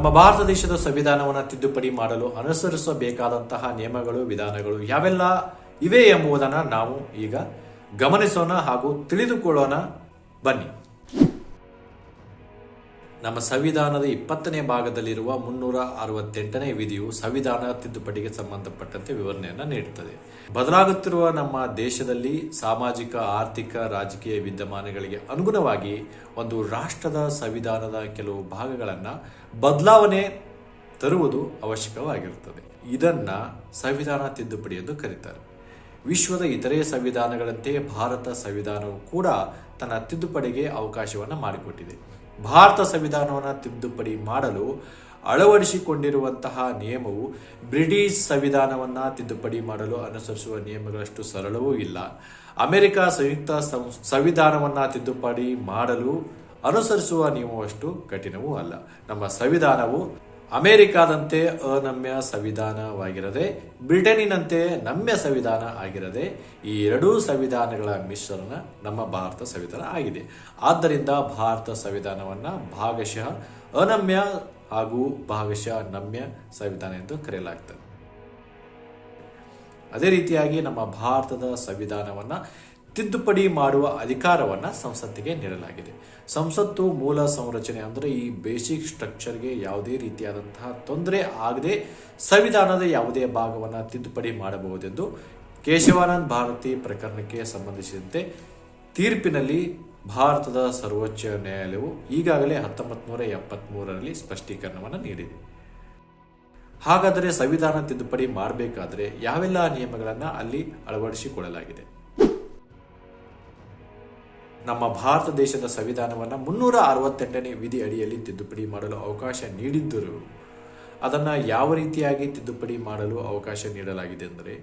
ನಮ್ಮ ಭಾರತ ದೇಶದ ಸಂವಿಧಾನವನ್ನು ತಿದ್ದುಪಡಿ ಮಾಡಲು ಅನುಸರಿಸಬೇಕಾದಂತಹ ನಿಯಮಗಳು, ವಿಧಾನಗಳು ಯಾವೆಲ್ಲ ಇವೆ ಎಂಬುದನ್ನು ನಾವು ಈಗ ಗಮನಿಸೋಣ ಹಾಗೂ ತಿಳಿದುಕೊಳ್ಳೋಣ. ಬನ್ನಿ. ನಮ್ಮ ಸಂವಿಧಾನದ 20ನೇ ಭಾಗದಲ್ಲಿರುವ 368ನೇ ವಿಧಿಯು ಸಂವಿಧಾನ ತಿದ್ದುಪಡಿಗೆ ಸಂಬಂಧಪಟ್ಟಂತೆ ವಿವರಣೆಯನ್ನು ನೀಡುತ್ತದೆ. ಬದಲಾಗುತ್ತಿರುವ ನಮ್ಮ ದೇಶದಲ್ಲಿ ಸಾಮಾಜಿಕ, ಆರ್ಥಿಕ, ರಾಜಕೀಯ ವಿದ್ಯಮಾನಗಳಿಗೆ ಅನುಗುಣವಾಗಿ ಒಂದು ರಾಷ್ಟ್ರದ ಸಂವಿಧಾನದ ಕೆಲವು ಭಾಗಗಳನ್ನು ಬದಲಾವಣೆ ತರುವುದು ಅವಶ್ಯಕವಾಗಿರುತ್ತದೆ. ಇದನ್ನ ಸಂವಿಧಾನ ತಿದ್ದುಪಡಿ ಎಂದು ಕರೀತಾರೆ. ವಿಶ್ವದ ಇತರೆ ಸಂವಿಧಾನಗಳಂತೆ ಭಾರತ ಸಂವಿಧಾನವು ಕೂಡ ತನ್ನ ತಿದ್ದುಪಡಿಗೆ ಅವಕಾಶವನ್ನು ಮಾಡಿಕೊಟ್ಟಿದೆ. ಭಾರತ ಸಂವಿಧಾನವನ್ನು ತಿದ್ದುಪಡಿ ಮಾಡಲು ಅಳವಡಿಸಿಕೊಂಡಿರುವಂತಹ ನಿಯಮವು ಬ್ರಿಟಿಷ್ ಸಂವಿಧಾನವನ್ನು ತಿದ್ದುಪಡಿ ಮಾಡಲು ಅನುಸರಿಸುವ ನಿಯಮಗಳಷ್ಟು ಸರಳವೂ ಇಲ್ಲ. ಅಮೆರಿಕ ಸಂಯುಕ್ತ ಸಂವಿಧಾನವನ್ನು ತಿದ್ದುಪಡಿ ಮಾಡಲು ಅನುಸರಿಸುವ ನಿಯಮವಷ್ಟು ಕಠಿಣವೂ ಅಲ್ಲ. ನಮ್ಮ ಸಂವಿಧಾನವು ಅಮೆರಿಕಾದಂತೆ ಅನಮ್ಯ ಸಂವಿಧಾನವಾಗಿರದೆ, ಬ್ರಿಟನ್ನಿನಂತೆ ನಮ್ಯ ಸಂವಿಧಾನ ಆಗಿರದೆ, ಈ ಎರಡೂ ಸಂವಿಧಾನಗಳ ಮಿಶ್ರಣ ನಮ್ಮ ಭಾರತ ಸಂವಿಧಾನ ಆಗಿದೆ. ಆದ್ದರಿಂದ ಭಾರತ ಸಂವಿಧಾನವನ್ನು ಭಾಗಶಃ ಅನಮ್ಯ ಹಾಗೂ ಭಾಗಶಃ ನಮ್ಯ ಸಂವಿಧಾನ ಎಂದು ಕರೆಯಲಾಗ್ತದೆ. ಅದೇ ರೀತಿಯಾಗಿ ನಮ್ಮ ಭಾರತದ ಸಂವಿಧಾನವನ್ನು ತಿದ್ದುಪಡಿ ಮಾಡುವ ಅಧಿಕಾರವನ್ನು ಸಂಸತ್ತಿಗೆ ನೀಡಲಾಗಿದೆ. ಸಂಸತ್ತು ಮೂಲ ಸಂರಚನೆ ಅಂದರೆ ಈ ಬೇಸಿಕ್ ಸ್ಟ್ರಕ್ಚರ್ಗೆ ಯಾವುದೇ ರೀತಿಯಾದಂತಹ ತೊಂದರೆ ಆಗದೆ ಸಂವಿಧಾನದ ಯಾವುದೇ ಭಾಗವನ್ನು ತಿದ್ದುಪಡಿ ಮಾಡಬಹುದೆಂದು ಕೇಶವಾನಂದ ಭಾರತಿ ಪ್ರಕರಣಕ್ಕೆ ಸಂಬಂಧಿಸಿದಂತೆ ತೀರ್ಪಿನಲ್ಲಿ ಭಾರತದ ಸರ್ವೋಚ್ಚ ನ್ಯಾಯಾಲಯವು ಈಗಾಗಲೇ 1973ರಲ್ಲಿ ಸ್ಪಷ್ಟೀಕರಣವನ್ನು ನೀಡಿದೆ. ಹಾಗಾದರೆ ಸಂವಿಧಾನ ತಿದ್ದುಪಡಿ ಮಾಡಬೇಕಾದರೆ ಯಾವೆಲ್ಲ ನಿಯಮಗಳನ್ನು ಅಲ್ಲಿ ಅಳವಡಿಸಿಕೊಳ್ಳಲಾಗಿದೆ? ನಮ್ಮ ಭಾರತ ದೇಶದ ಸಂವಿಧಾನವನ್ನು 368ನೇ ವಿಧಿ ಅಡಿಯಲ್ಲಿ ತಿದ್ದುಪಡಿ ಮಾಡಲು ಅವಕಾಶ ನೀಡಿದ್ದರೂ ಅದನ್ನು ಯಾವ ರೀತಿಯಾಗಿ ತಿದ್ದುಪಡಿ ಮಾಡಲು ಅವಕಾಶ ನೀಡಲಾಗಿದೆ ಅಂದರೆ,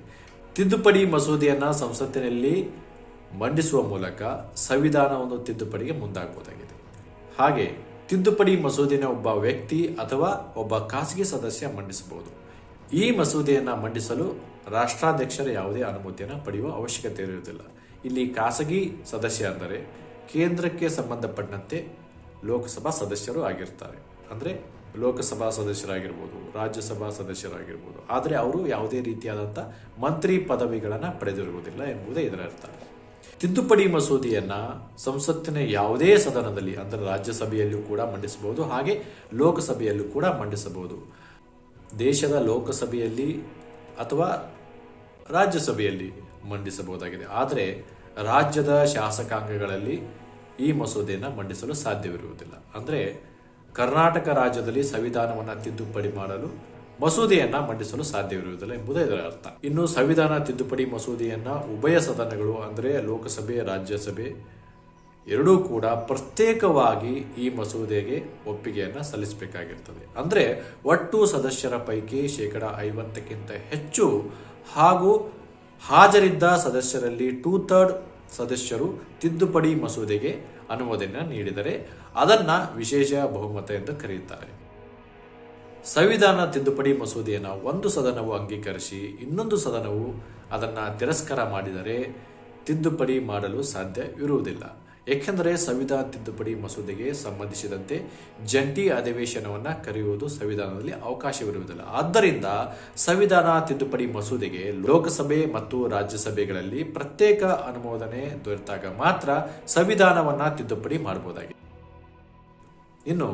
ತಿದ್ದುಪಡಿ ಮಸೂದೆಯನ್ನು ಸಂಸತ್ತಿನಲ್ಲಿ ಮಂಡಿಸುವ ಮೂಲಕ ಸಂವಿಧಾನವನ್ನು ತಿದ್ದುಪಡಿಗೆ ಮುಂದಾಗಬಹುದಾಗಿದೆ. ಹಾಗೆ ತಿದ್ದುಪಡಿ ಮಸೂದೆಯನ್ನು ಒಬ್ಬ ವ್ಯಕ್ತಿ ಅಥವಾ ಒಬ್ಬ ಖಾಸಗಿ ಸದಸ್ಯ ಮಂಡಿಸಬಹುದು. ಈ ಮಸೂದೆಯನ್ನು ಮಂಡಿಸಲು ರಾಷ್ಟ್ರಾಧ್ಯಕ್ಷರ ಯಾವುದೇ ಅನುಮತಿಯನ್ನು ಪಡೆಯುವ ಅವಶ್ಯಕತೆ ಇರುವುದಿಲ್ಲ. ಇಲ್ಲಿ ಖಾಸಗಿ ಸದಸ್ಯ ಅಂದರೆ ಕೇಂದ್ರಕ್ಕೆ ಸಂಬಂಧಪಟ್ಟಂತೆ ಲೋಕಸಭಾ ಸದಸ್ಯರು ಆಗಿರ್ತಾರೆ. ಅಂದರೆ ಲೋಕಸಭಾ ಸದಸ್ಯರಾಗಿರ್ಬೋದು, ರಾಜ್ಯಸಭಾ ಸದಸ್ಯರಾಗಿರ್ಬೋದು. ಆದರೆ ಅವರು ಯಾವುದೇ ರೀತಿಯಾದಂಥ ಮಂತ್ರಿ ಪದವಿಗಳನ್ನು ಪಡೆದಿರುವುದಿಲ್ಲ ಎಂಬುದೇ ಇದರ ಅರ್ಥ. ತಿದ್ದುಪಡಿ ಮಸೂದೆಯನ್ನು ಸಂಸತ್ತಿನ ಯಾವುದೇ ಸದನದಲ್ಲಿ ಅಂದರೆ ರಾಜ್ಯಸಭೆಯಲ್ಲೂ ಕೂಡ ಮಂಡಿಸಬಹುದು, ಹಾಗೆ ಲೋಕಸಭೆಯಲ್ಲೂ ಕೂಡ ಮಂಡಿಸಬಹುದು. ದೇಶದ ಲೋಕಸಭೆಯಲ್ಲಿ ಅಥವಾ ರಾಜ್ಯಸಭೆಯಲ್ಲಿ ಮಂಡಿಸಬಹುದಾಗಿದೆ. ಆದರೆ ರಾಜ್ಯದ ಶಾಸಕಾಂಗಗಳಲ್ಲಿ ಈ ಮಸೂದೆಯನ್ನು ಮಂಡಿಸಲು ಸಾಧ್ಯವಿರುವುದಿಲ್ಲ. ಅಂದರೆ ಕರ್ನಾಟಕ ರಾಜ್ಯದಲ್ಲಿ ಸಂವಿಧಾನವನ್ನು ತಿದ್ದುಪಡಿ ಮಾಡಲು ಮಸೂದೆಯನ್ನು ಮಂಡಿಸಲು ಸಾಧ್ಯವಿರುವುದಿಲ್ಲ ಎಂಬುದೇ ಇದರ ಅರ್ಥ. ಇನ್ನು ಸಂವಿಧಾನ ತಿದ್ದುಪಡಿ ಮಸೂದೆಯನ್ನು ಉಭಯ ಸದನಗಳು ಅಂದರೆ ಲೋಕಸಭೆ, ರಾಜ್ಯಸಭೆ ಎರಡೂ ಕೂಡ ಪ್ರತ್ಯೇಕವಾಗಿ ಈ ಮಸೂದೆಗೆ ಒಪ್ಪಿಗೆಯನ್ನು ಸಲ್ಲಿಸಬೇಕಾಗಿರ್ತದೆ. ಅಂದರೆ ಒಟ್ಟು ಸದಸ್ಯರ ಪೈಕಿ 50%ಕ್ಕಿಂತ ಹೆಚ್ಚು ಹಾಗೂ ಹಾಜರಿದ್ದ ಸದಸ್ಯರಲ್ಲಿ 2/3 ಸದಸ್ಯರು ತಿದ್ದುಪಡಿ ಮಸೂದೆಗೆ ಅನುಮೋದನೆ ನೀಡಿದರೆ ಅದನ್ನು ವಿಶೇಷ ಬಹುಮತ ಎಂದು ಕರೆಯುತ್ತಾರೆ. ಸಂವಿಧಾನ ತಿದ್ದುಪಡಿ ಮಸೂದೆಯನ್ನು ಒಂದು ಸದನವು ಅಂಗೀಕರಿಸಿ ಇನ್ನೊಂದು ಸದನವು ಅದನ್ನು ತಿರಸ್ಕಾರ ಮಾಡಿದರೆ ತಿದ್ದುಪಡಿ ಮಾಡಲು ಸಾಧ್ಯವಿರುವುದಿಲ್ಲ. ಏಕೆಂದರೆ ಸಂವಿಧಾನ ತಿದ್ದುಪಡಿ ಮಸೂದೆಗೆ ಸಂಬಂಧಿಸಿದಂತೆ ಜಂಟಿ ಅಧಿವೇಶನವನ್ನು ಕರೆಯುವುದು ಸಂವಿಧಾನದಲ್ಲಿ ಅವಕಾಶವಿರುವುದಿಲ್ಲ. ಆದ್ದರಿಂದ ಸಂವಿಧಾನ ತಿದ್ದುಪಡಿ ಮಸೂದೆಗೆ ಲೋಕಸಭೆ ಮತ್ತು ರಾಜ್ಯಸಭೆಗಳಲ್ಲಿ ಪ್ರತ್ಯೇಕ ಅನುಮೋದನೆ ದೊರೆತಾಗ ಮಾತ್ರ ಸಂವಿಧಾನವನ್ನು ತಿದ್ದುಪಡಿ ಮಾಡಬಹುದಾಗಿದೆ. ಇನ್ನು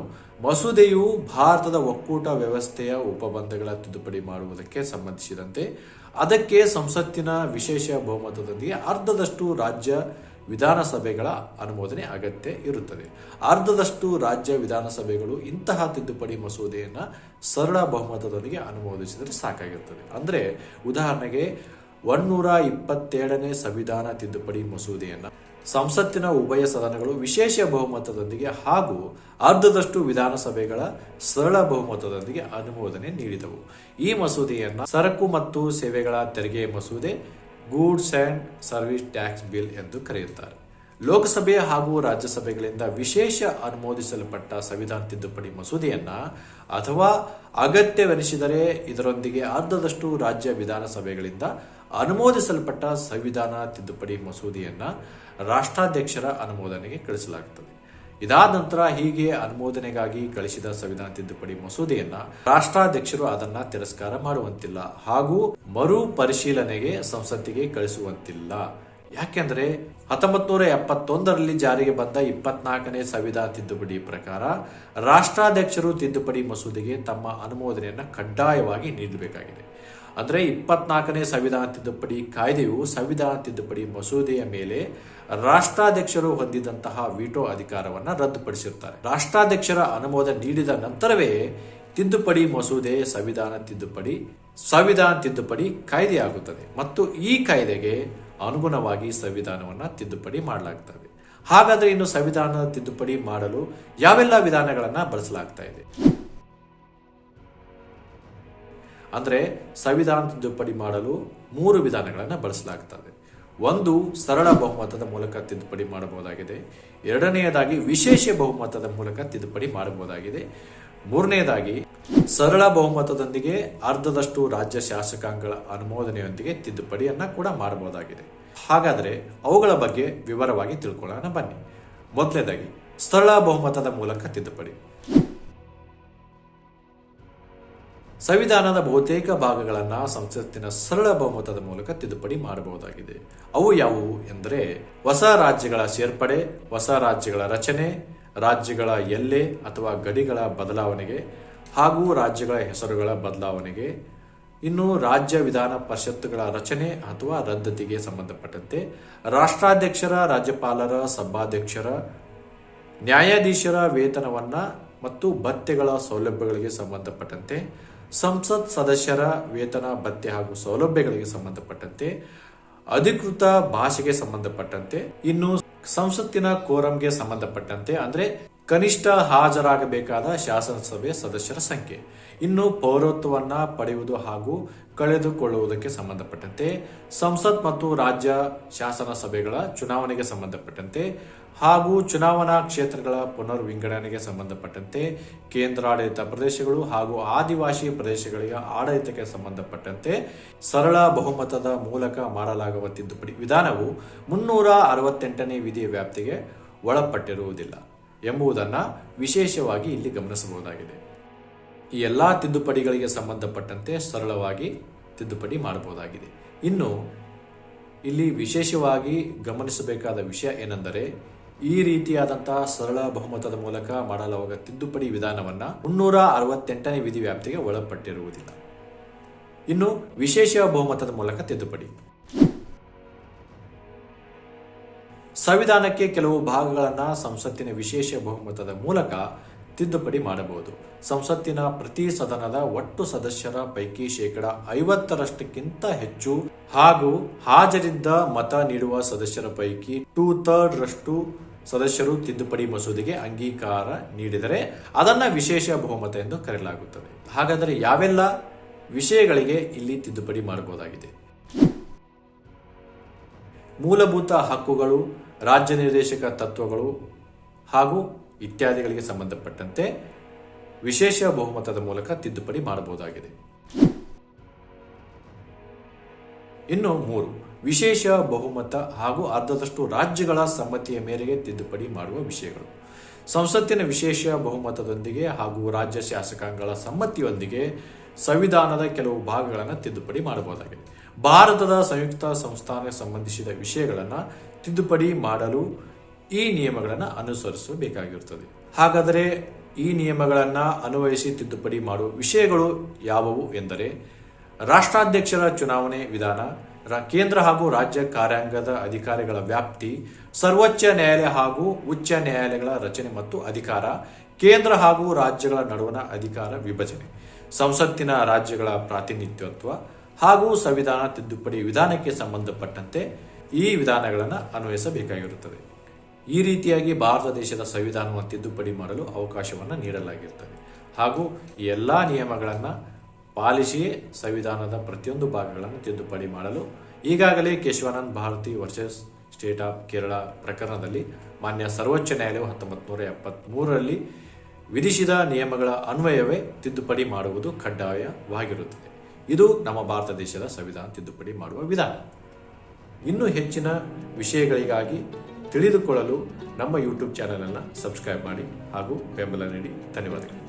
ಮಸೂದೆಯು ಭಾರತದ ಒಕ್ಕೂಟ ವ್ಯವಸ್ಥೆಯ ಉಪಬಂಧಗಳ ತಿದ್ದುಪಡಿ ಮಾಡುವುದಕ್ಕೆ ಸಂಬಂಧಿಸಿದಂತೆ ಅದಕ್ಕೆ ಸಂಸತ್ತಿನ ವಿಶೇಷ ಬಹುಮತದೊಂದಿಗೆ ಅರ್ಧದಷ್ಟು ರಾಜ್ಯ ವಿಧಾನಸಭೆಗಳ ಅನುಮೋದನೆ ಅಗತ್ಯ ಇರುತ್ತದೆ. ಅರ್ಧದಷ್ಟು ರಾಜ್ಯ ವಿಧಾನಸಭೆಗಳು ಇಂತಹ ತಿದ್ದುಪಡಿ ಮಸೂದೆಯನ್ನು ಸರಳ ಬಹುಮತದೊಂದಿಗೆ ಅನುಮೋದಿಸಿದರೆ ಸಾಕಾಗಿರುತ್ತದೆ. ಅಂದರೆ ಉದಾಹರಣೆಗೆ 127ನೇ ಸಂವಿಧಾನ ತಿದ್ದುಪಡಿ ಮಸೂದೆಯನ್ನು ಸಂಸತ್ತಿನ ಉಭಯ ಸದನಗಳು ವಿಶೇಷ ಬಹುಮತದೊಂದಿಗೆ ಹಾಗೂ ಅರ್ಧದಷ್ಟು ವಿಧಾನಸಭೆಗಳ ಸರಳ ಬಹುಮತದೊಂದಿಗೆ ಅನುಮೋದನೆ ನೀಡಿದವು. ಈ ಮಸೂದೆಯನ್ನು ಸರಕು ಮತ್ತು ಸೇವೆಗಳ ತೆರಿಗೆ ಮಸೂದೆ, goods and service tax bill ಎಂದು ಕರೆಯುತ್ತಾರೆ. ಲೋಕಸಭೆ ಹಾಗೂ ರಾಜ್ಯಸಭೆಗಳಿಂದ ವಿಶೇಷ ಅನುಮೋದಿಸಲ್ಪಟ್ಟ ಸಂವಿಧಾನ ತಿದ್ದುಪಡಿ ಮಸೂದೆಯನ್ನ ಅಥವಾ ಅಗತ್ಯವೆನಿಸಿದರೆ ಇದರೊಂದಿಗೆ ಅರ್ಧದಷ್ಟು ರಾಜ್ಯ ವಿಧಾನಸಭೆಗಳಿಂದ ಅನುಮೋದಿಸಲ್ಪಟ್ಟ ಸಂವಿಧಾನ ತಿದ್ದುಪಡಿ ಮಸೂದೆಯನ್ನ ರಾಷ್ಟ್ರಾಧ್ಯಕ್ಷರ ಅನುಮೋದನೆಗೆ ಕಳಿಸಲಾಗುತ್ತದೆ. ಇದಾದ ನಂತರ ಹೀಗೆ ಅನುಮೋದನೆಗಾಗಿ ಕಳಿಸಿದ ಸಂವಿಧಾನ ತಿದ್ದುಪಡಿ ಮಸೂದೆಯನ್ನ ರಾಷ್ಟ್ರಾಧ್ಯಕ್ಷರು ಅದನ್ನ ತಿರಸ್ಕಾರ ಮಾಡುವಂತಿಲ್ಲ ಹಾಗೂ ಮರು ಪರಿಶೀಲನೆಗೆ ಸಂಸತ್ತಿಗೆ ಕಳಿಸುವಂತಿಲ್ಲ. ಯಾಕೆಂದ್ರೆ 1971ರಲ್ಲಿ ಜಾರಿಗೆ ಬಂದ 24ನೇ ಸಂವಿಧಾನ ತಿದ್ದುಪಡಿ ಪ್ರಕಾರ ರಾಷ್ಟ್ರಾಧ್ಯಕ್ಷರು ತಿದ್ದುಪಡಿ ಮಸೂದೆಗೆ ತಮ್ಮ ಅನುಮೋದನೆಯನ್ನ ಕಡ್ಡಾಯವಾಗಿ ನೀಡಬೇಕಾಗಿದೆ. ಅಂದ್ರೆ 24ನೇ ಸಂವಿಧಾನ ತಿದ್ದುಪಡಿ ಕಾಯ್ದೆಯು ಸಂವಿಧಾನ ತಿದ್ದುಪಡಿ ಮಸೂದೆಯ ಮೇಲೆ ರಾಷ್ಟ್ರಾಧ್ಯಕ್ಷರು ಹೊಂದಿದಂತಹ ವಿಟೋ ಅಧಿಕಾರವನ್ನು ರದ್ದುಪಡಿಸಿರುತ್ತಾರೆ. ರಾಷ್ಟ್ರಾಧ್ಯಕ್ಷರ ಅನುಮೋದನೆ ನೀಡಿದ ನಂತರವೇ ತಿದ್ದುಪಡಿ ಮಸೂದೆ ಸಂವಿಧಾನ ತಿದ್ದುಪಡಿ ಕಾಯ್ದೆಯಾಗುತ್ತದೆ ಮತ್ತು ಈ ಕಾಯ್ದೆಗೆ ಅನುಗುಣವಾಗಿ ಸಂವಿಧಾನವನ್ನು ತಿದ್ದುಪಡಿ ಮಾಡಲಾಗುತ್ತದೆ. ಹಾಗಾದ್ರೆ ಇನ್ನು ಸಂವಿಧಾನ ತಿದ್ದುಪಡಿ ಮಾಡಲು ಯಾವೆಲ್ಲ ವಿಧಾನಗಳನ್ನು ಬಳಸಲಾಗ್ತಾ ಇದೆ? ಅಂದ್ರೆ ಸಂವಿಧಾನ ತಿದ್ದುಪಡಿ ಮಾಡಲು 3 ವಿಧಾನಗಳನ್ನು ಬಳಸಲಾಗುತ್ತದೆ. ಒಂದು, ಸರಳ ಬಹುಮತದ ಮೂಲಕ ತಿದ್ದುಪಡಿ ಮಾಡಬಹುದಾಗಿದೆ. ಎರಡನೆಯದಾಗಿ ವಿಶೇಷ ಬಹುಮತದ ಮೂಲಕ ತಿದ್ದುಪಡಿ ಮಾಡಬಹುದಾಗಿದೆ. ಮೂರನೆಯದಾಗಿ ಸರಳ ಬಹುಮತದೊಂದಿಗೆ ಅರ್ಧದಷ್ಟು ರಾಜ್ಯ ಶಾಸಕಾಂಗಗಳ ಅನುಮೋದನೆಯೊಂದಿಗೆ ತಿದ್ದುಪಡಿಯನ್ನ ಕೂಡ ಮಾಡಬಹುದಾಗಿದೆ. ಹಾಗಾದರೆ ಅವುಗಳ ಬಗ್ಗೆ ವಿವರವಾಗಿ ತಿಳ್ಕೊಳ್ಳೋಣ ಬನ್ನಿ. ಮೊದಲನೇದಾಗಿ ಸರಳ ಬಹುಮತದ ಮೂಲಕ ತಿದ್ದುಪಡಿ. ಸಂವಿಧಾನದ ಬಹುತೇಕ ಭಾಗಗಳನ್ನು ಸಂಸತ್ತಿನ ಸರಳ ಬಹುಮತದ ಮೂಲಕ ತಿದ್ದುಪಡಿ ಮಾಡಬಹುದಾಗಿದೆ. ಅವು ಯಾವುವು ಎಂದರೆ ಹೊಸ ರಾಜ್ಯಗಳ ಸೇರ್ಪಡೆ, ಹೊಸ ರಾಜ್ಯಗಳ ರಚನೆ, ರಾಜ್ಯಗಳ ಎಲ್ಲೆ ಅಥವಾ ಗಡಿಗಳ ಬದಲಾವಣೆಗೆ ಹಾಗೂ ರಾಜ್ಯಗಳ ಹೆಸರುಗಳ ಬದಲಾವಣೆಗೆ, ಇನ್ನು ರಾಜ್ಯ ವಿಧಾನ ಪರಿಷತ್ತುಗಳ ರಚನೆ ಅಥವಾ ರದ್ದತಿಗೆ ಸಂಬಂಧಪಟ್ಟಂತೆ, ರಾಷ್ಟ್ರಾಧ್ಯಕ್ಷರ, ರಾಜ್ಯಪಾಲರ, ಸಭಾಧ್ಯಕ್ಷರ, ನ್ಯಾಯಾಧೀಶರ ವೇತನವನ್ನ ಮತ್ತು ಭತ್ಯೆಗಳ ಸೌಲಭ್ಯಗಳಿಗೆ ಸಂಬಂಧಪಟ್ಟಂತೆ, ಸಂಸತ್ ಸದಸ್ಯರ ವೇತನ, ಭತ್ಯೆ ಹಾಗೂ ಸೌಲಭ್ಯಗಳಿಗೆ ಸಂಬಂಧಪಟ್ಟಂತೆ, ಅಧಿಕೃತ ಭಾಷೆಗೆ ಸಂಬಂಧಪಟ್ಟಂತೆ, ಇನ್ನು ಸಂಸತ್ತಿನ ಕೋರಂಗೆ ಸಂಬಂಧಪಟ್ಟಂತೆ ಅಂದ್ರೆ ಕನಿಷ್ಠ ಹಾಜರಾಗಬೇಕಾದ ಶಾಸನಸಭೆ ಸದಸ್ಯರ ಸಂಖ್ಯೆ, ಇನ್ನು ಪೌರತ್ವವನ್ನ ಪಡೆಯುವುದು ಹಾಗೂ ಕಳೆದುಕೊಳ್ಳುವುದಕ್ಕೆ ಸಂಬಂಧಪಟ್ಟಂತೆ, ಸಂಸತ್ ಮತ್ತು ರಾಜ್ಯ ಶಾಸನ ಸಭೆಗಳ ಚುನಾವಣೆಗೆ ಸಂಬಂಧಪಟ್ಟಂತೆ ಹಾಗೂ ಚುನಾವಣಾ ಕ್ಷೇತ್ರಗಳ ಪುನರ್ ವಿಂಗಡಣೆಗೆ ಸಂಬಂಧಪಟ್ಟಂತೆ, ಕೇಂದ್ರಾಡಳಿತ ಪ್ರದೇಶಗಳು ಹಾಗೂ ಆದಿವಾಸಿ ಪ್ರದೇಶಗಳಿಗೆ ಆಡಳಿತಕ್ಕೆ ಸಂಬಂಧಪಟ್ಟಂತೆ ಸರಳ ಬಹುಮತದ ಮೂಲಕ ಮಾಡಲಾಗುವ ತಿದ್ದುಪಡಿ ವಿಧಾನವು 368ನೇ ವಿಧಿಯ ವ್ಯಾಪ್ತಿಗೆ ಒಳಪಟ್ಟಿರುವುದಿಲ್ಲ ಎಂಬುದನ್ನು ವಿಶೇಷವಾಗಿ ಇಲ್ಲಿ ಗಮನಿಸಬಹುದಾಗಿದೆ. ಈ ಎಲ್ಲ ತಿದ್ದುಪಡಿಗಳಿಗೆ ಸಂಬಂಧಪಟ್ಟಂತೆ ಸರಳವಾಗಿ ತಿದ್ದುಪಡಿ ಮಾಡಬಹುದಾಗಿದೆ. ಇನ್ನು ಇಲ್ಲಿ ವಿಶೇಷವಾಗಿ ಗಮನಿಸಬೇಕಾದ ವಿಷಯ ಏನೆಂದರೆ, ಈ ರೀತಿಯಾದಂತಹ ಸರಳ ಬಹುಮತದ ಮೂಲಕ ಮಾಡಲಾಗುವ ತಿದ್ದುಪಡಿ ವಿಧಾನವನ್ನ 368ನೇ ವಿಧಿ ವ್ಯಾಪ್ತಿಗೆ ಒಳಪಟ್ಟಿರುವುದಿಲ್ಲ. ಇನ್ನು ವಿಶೇಷ ಬಹುಮತದ ಮೂಲಕ ತಿದ್ದುಪಡಿ. ಸಂವಿಧಾನಕ್ಕೆ ಕೆಲವು ಭಾಗಗಳನ್ನ ಸಂಸತ್ತಿನ ವಿಶೇಷ ಬಹುಮತದ ಮೂಲಕ ತಿದ್ದುಪಡಿ ಮಾಡಬಹುದು. ಸಂಸತ್ತಿನ ಪ್ರತಿ ಸದನದ ಒಟ್ಟು ಸದಸ್ಯರ ಪೈಕಿ 50%ಕ್ಕಿಂತ ಹೆಚ್ಚು ಹಾಗೂ ಹಾಜರಿದ್ದ ಮತ ನೀಡುವ ಸದಸ್ಯರ ಪೈಕಿ 2/3 ಸದಸ್ಯರು ತಿದ್ದುಪಡಿ ಮಸೂದೆಗೆ ಅಂಗೀಕಾರ ನೀಡಿದರೆ ಅದನ್ನ ವಿಶೇಷ ಬಹುಮತ ಎಂದು ಕರೆಯಲಾಗುತ್ತದೆ. ಹಾಗಾದರೆ ಯಾವೆಲ್ಲ ವಿಷಯಗಳಿಗೆ ಇಲ್ಲಿ ತಿದ್ದುಪಡಿ ಮಾಡಬಹುದಾಗಿದೆ? ಮೂಲಭೂತ ಹಕ್ಕುಗಳು, ರಾಜ್ಯ ನಿರ್ದೇಶಕ ತತ್ವಗಳು ಹಾಗೂ ಇತ್ಯಾದಿಗಳಿಗೆ ಸಂಬಂಧಪಟ್ಟಂತೆ ವಿಶೇಷ ಬಹುಮತದ ಮೂಲಕ ತಿದ್ದುಪಡಿ ಮಾಡಬಹುದಾಗಿದೆ. ಇನ್ನು 3, ವಿಶೇಷ ಬಹುಮತ ಹಾಗೂ ಅರ್ಧದಷ್ಟು ರಾಜ್ಯಗಳ ಸಮ್ಮತಿಯ ಮೇರೆಗೆ ತಿದ್ದುಪಡಿ ಮಾಡುವ ವಿಷಯಗಳು. ಸಂಸತ್ತಿನ ವಿಶೇಷ ಬಹುಮತದೊಂದಿಗೆ ಹಾಗೂ ರಾಜ್ಯ ಶಾಸಕಾಂಗಗಳ ಸಮ್ಮತಿಯೊಂದಿಗೆ ಸಂವಿಧಾನದ ಕೆಲವು ಭಾಗಗಳನ್ನು ತಿದ್ದುಪಡಿ ಮಾಡಬಹುದಾಗಿದೆ. ಭಾರತದ ಸಂಯುಕ್ತ ಸಂಸ್ಥಾನಕ್ಕೆ ಸಂಬಂಧಿಸಿದ ವಿಷಯಗಳನ್ನು ತಿದ್ದುಪಡಿ ಮಾಡಲು ಈ ನಿಯಮಗಳನ್ನು ಅನುಸರಿಸಬೇಕಾಗಿರುತ್ತದೆ. ಹಾಗಾದರೆ ಈ ನಿಯಮಗಳನ್ನು ಅನ್ವಯಿಸಿ ತಿದ್ದುಪಡಿ ಮಾಡುವ ವಿಷಯಗಳು ಯಾವುವು ಎಂದರೆ, ರಾಷ್ಟ್ರಾಧ್ಯಕ್ಷರ ಚುನಾವಣೆ ವಿಧಾನ, ಕೇಂದ್ರ ಹಾಗೂ ರಾಜ್ಯ ಕಾರ್ಯಾಂಗದ ಅಧಿಕಾರಿಗಳ ವ್ಯಾಪ್ತಿ, ಸರ್ವೋಚ್ಚ ನ್ಯಾಯಾಲಯ ಹಾಗೂ ಉಚ್ಚ ನ್ಯಾಯಾಲಯಗಳ ರಚನೆ ಮತ್ತು ಅಧಿಕಾರ, ಕೇಂದ್ರ ಹಾಗೂ ರಾಜ್ಯಗಳ ನಡುವಣ ಅಧಿಕಾರ ವಿಭಜನೆ, ಸಂಸತ್ತಿನ ರಾಜ್ಯಗಳ ಪ್ರಾತಿನಿಧ್ಯತ್ವ ಹಾಗೂ ಸಂವಿಧಾನ ತಿದ್ದುಪಡಿ ವಿಧಾನಕ್ಕೆ ಸಂಬಂಧಪಟ್ಟಂತೆ ಈ ವಿಧಾನಗಳನ್ನು ಅನ್ವಯಿಸಬೇಕಾಗಿರುತ್ತದೆ. ಈ ರೀತಿಯಾಗಿ ಭಾರತ ದೇಶದ ಸಂವಿಧಾನವನ್ನು ತಿದ್ದುಪಡಿ ಮಾಡಲು ಅವಕಾಶವನ್ನು ನೀಡಲಾಗಿರುತ್ತದೆ ಹಾಗೂ ಈ ಎಲ್ಲ ನಿಯಮಗಳನ್ನು ಪಾಲಿಸಿಯೇ ಸಂವಿಧಾನದ ಪ್ರತಿಯೊಂದು ಭಾಗಗಳನ್ನು ತಿದ್ದುಪಡಿ ಮಾಡಲು ಈಗಾಗಲೇ Kesavananda Bharati versus state of Kerala ಪ್ರಕರಣದಲ್ಲಿ ಮಾನ್ಯ ಸರ್ವೋಚ್ಚ ನ್ಯಾಯಾಲಯವು 1973ರಲ್ಲಿ ವಿಧಿಸಿದ ನಿಯಮಗಳ ಅನ್ವಯವೇ ತಿದ್ದುಪಡಿ ಮಾಡುವುದು ಕಡ್ಡಾಯವಾಗಿರುತ್ತದೆ. ಇದು ನಮ್ಮ ಭಾರತ ದೇಶದ ಸಂವಿಧಾನ ತಿದ್ದುಪಡಿ ಮಾಡುವ ವಿಧಾನ. ಇನ್ನೂ ಹೆಚ್ಚಿನ ವಿಷಯಗಳಿಗಾಗಿ ತಿಳಿದುಕೊಳ್ಳಲು ನಮ್ಮ ಯೂಟ್ಯೂಬ್ ಚಾನಲನ್ನು ಸಬ್ಸ್ಕ್ರೈಬ್ ಮಾಡಿ ಹಾಗೂ ಬೆಂಬಲ ನೀಡಿ. ಧನ್ಯವಾದಗಳು.